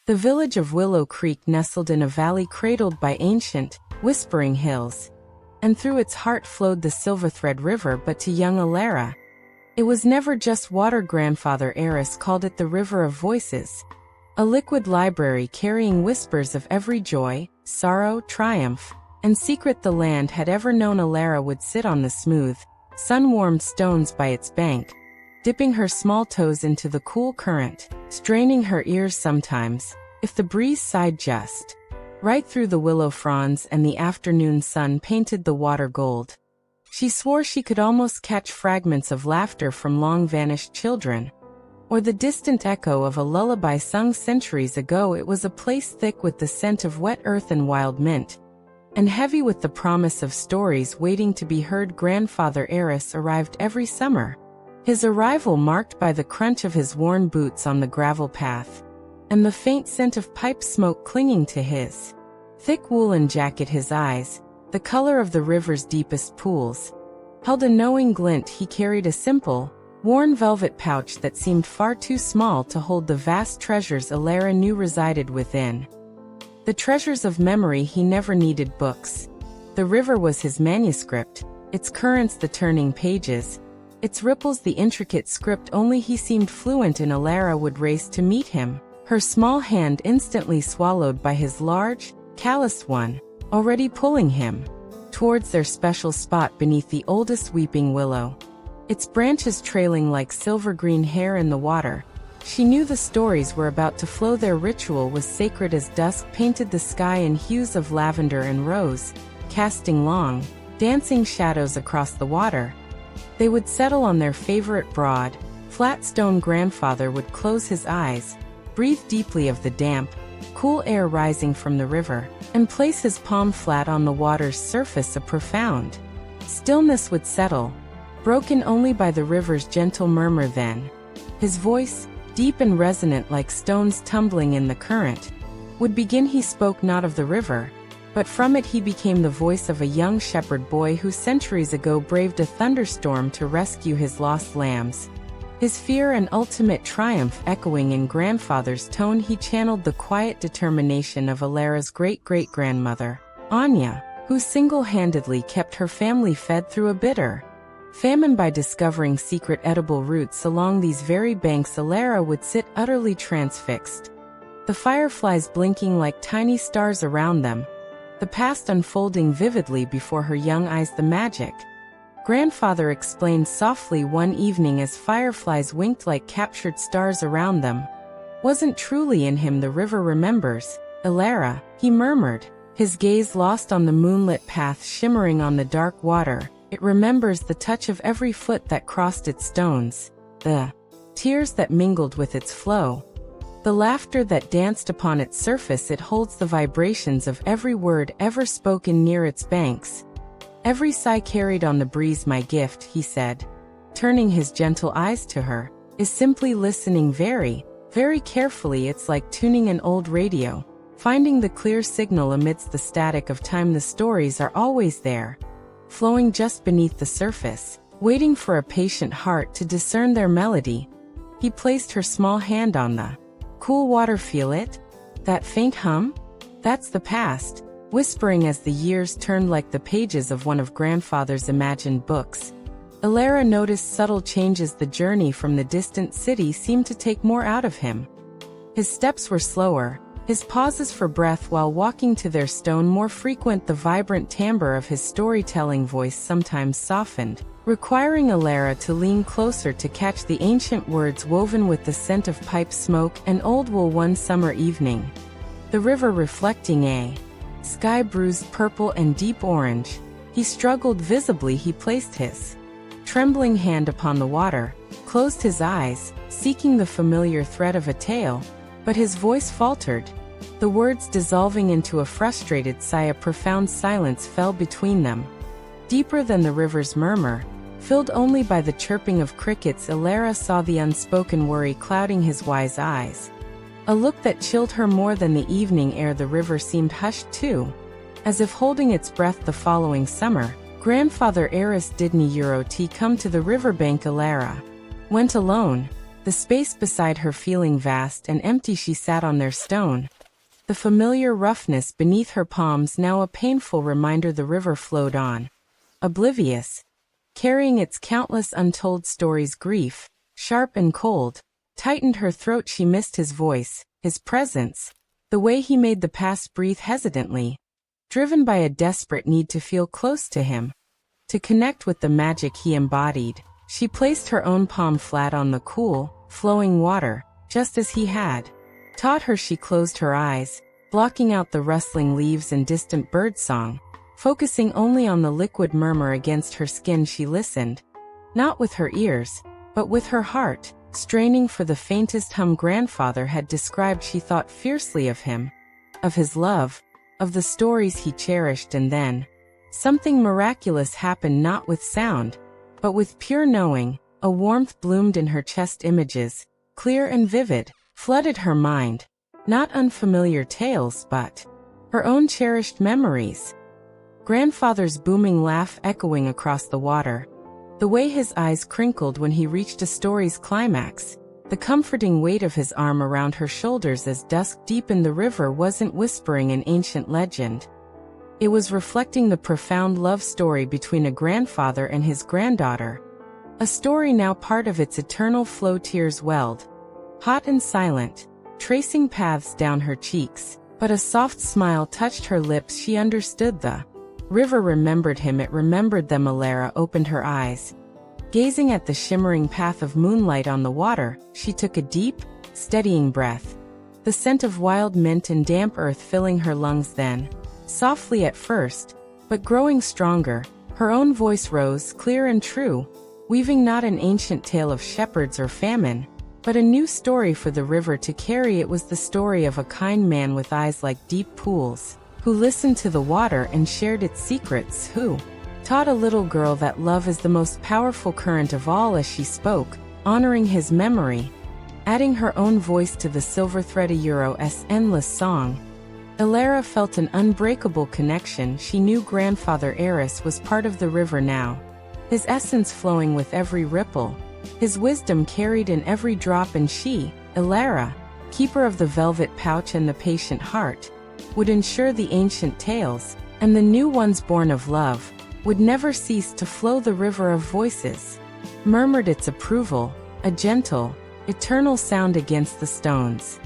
The village of Willow Creek nestled in a valley cradled by ancient, whispering hills. And through its heart flowed the Silverthread River, but to young Elara, it was never just water. Grandfather Eris called it the River of Voices. A liquid library carrying whispers of every joy, sorrow, triumph, and secret the land had ever known. Elara would sit on the smooth, sun-warmed stones by its bank, dipping her small toes into the cool current, straining her ears sometimes, if the breeze sighed just right through the willow fronds and the afternoon sun painted the water gold. She swore she could almost catch fragments of laughter from long-vanished children, or the distant echo of a lullaby sung centuries ago. It was a place thick with the scent of wet earth and wild mint, and heavy with the promise of stories waiting to be heard. Grandfather Eris arrived every summer, his arrival marked by the crunch of his worn boots on the gravel path, and the faint scent of pipe smoke clinging to his thick woolen jacket. His eyes, the color of the river's deepest pools, held a knowing glint. He carried a simple, worn velvet pouch that seemed far too small to hold the vast treasures Elara knew resided within. The treasures of memory. He never needed books. The river was his manuscript, its currents the turning pages, its ripples the intricate script. Only he seemed fluent in. Elara would race to meet him, her small hand instantly swallowed by his large, calloused one, already pulling him towards their special spot beneath the oldest weeping willow, its branches trailing like silver-green hair in the water. She knew the stories were about to flow. Their ritual was sacred as dusk painted the sky in hues of lavender and rose, casting long, dancing shadows across the water. They would settle on their favorite broad, flat stone. Grandfather would close his eyes, breathe deeply of the damp, cool air rising from the river, and place his palm flat on the water's surface. A profound stillness would settle, broken only by the river's gentle murmur. Then, his voice, deep and resonant like stones tumbling in the current, would begin. He spoke not of the river, but from it he became the voice of a young shepherd boy who centuries ago braved a thunderstorm to rescue his lost lambs. His fear and ultimate triumph echoing in grandfather's tone. He channeled the quiet determination of Elara's great-great-grandmother, Anya, who single-handedly kept her family fed through a bitter famine by discovering secret edible roots along these very banks. Elara would sit utterly transfixed, the fireflies blinking like tiny stars around them, the past unfolding vividly before her young eyes. The magic, Grandfather explained softly one evening as fireflies winked like captured stars around them, wasn't truly in him. The river remembers, Elara, he murmured, his gaze lost on the moonlit path shimmering on the dark water. It remembers the touch of every foot that crossed its stones, the tears that mingled with its flow, the laughter that danced upon its surface. It holds the vibrations of every word ever spoken near its banks, every sigh carried on the breeze. My gift, he said, turning his gentle eyes to her, is simply listening very, very carefully. It's like tuning an old radio, finding the clear signal amidst the static of time. The stories are always there, flowing just beneath the surface, waiting for a patient heart to discern their melody. He placed her small hand on the cool water. Feel it? That faint hum? That's the past, whispering as the years turned like the pages of one of grandfather's imagined books. Elara noticed subtle changes. The journey from the distant city seemed to take more out of him. His steps were slower, his pauses for breath while walking to their stone more frequent. The vibrant timbre of his storytelling voice sometimes softened, requiring Elara to lean closer to catch the ancient words woven with the scent of pipe smoke and old wool. One summer evening, the river reflecting a sky bruised purple and deep orange, he struggled visibly. He placed his trembling hand upon the water, closed his eyes, seeking the familiar thread of a tale, but his voice faltered, the words dissolving into a frustrated sigh. A profound silence fell between them, deeper than the river's murmur, filled only by the chirping of crickets. Elara saw the unspoken worry clouding his wise eyes, a look that chilled her more than the evening air. The river seemed hushed too, as if holding its breath. The following summer, Grandfather Eris didn't come to the riverbank. Elara went alone, the space beside her feeling vast and empty. She sat on their stone, the familiar roughness beneath her palms now a painful reminder. The river flowed on, oblivious, carrying its countless untold stories. Grief, sharp and cold, tightened her throat. She missed his voice, his presence, the way he made the past breathe hesitantly, driven by a desperate need to feel close to him, to connect with the magic he embodied. She placed her own palm flat on the cool, flowing water, just as he had taught her. She closed her eyes, blocking out the rustling leaves and distant birdsong, focusing only on the liquid murmur against her skin. She listened, not with her ears, but with her heart, straining for the faintest hum grandfather had described. She thought fiercely of him, of his love, of the stories he cherished. And then, something miraculous happened, not with sound, but with pure knowing. A warmth bloomed in her chest. Images, clear and vivid, flooded her mind. Not unfamiliar tales, but her own cherished memories. Grandfather's booming laugh echoing across the water, the way his eyes crinkled when he reached a story's climax, the comforting weight of his arm around her shoulders as dusk deepened. The river wasn't whispering an ancient legend. It was reflecting the profound love story between a grandfather and his granddaughter. A story now part of its eternal flow. Tears welled, hot and silent, tracing paths down her cheeks, but a soft smile touched her lips. She understood. The river remembered him. It remembered them. Elara opened her eyes, gazing at the shimmering path of moonlight on the water. She took a deep, steadying breath, the scent of wild mint and damp earth filling her lungs. Then, softly at first, but growing stronger, her own voice rose, clear and true, weaving not an ancient tale of shepherds or famine, but a new story for the river to carry. It was the story of a kind man with eyes like deep pools, who listened to the water and shared its secrets, who taught a little girl that love is the most powerful current of all. As she spoke, honoring his memory, adding her own voice to the Silverthread River's endless song, Elara felt an unbreakable connection. She knew grandfather Eris was part of the river now, his essence flowing with every ripple, his wisdom carried in every drop. And she, Elara, keeper of the velvet pouch and the patient heart, would ensure the ancient tales, and the new ones born of love, would never cease to flow. The river of voices murmured its approval, a gentle, eternal sound against the stones.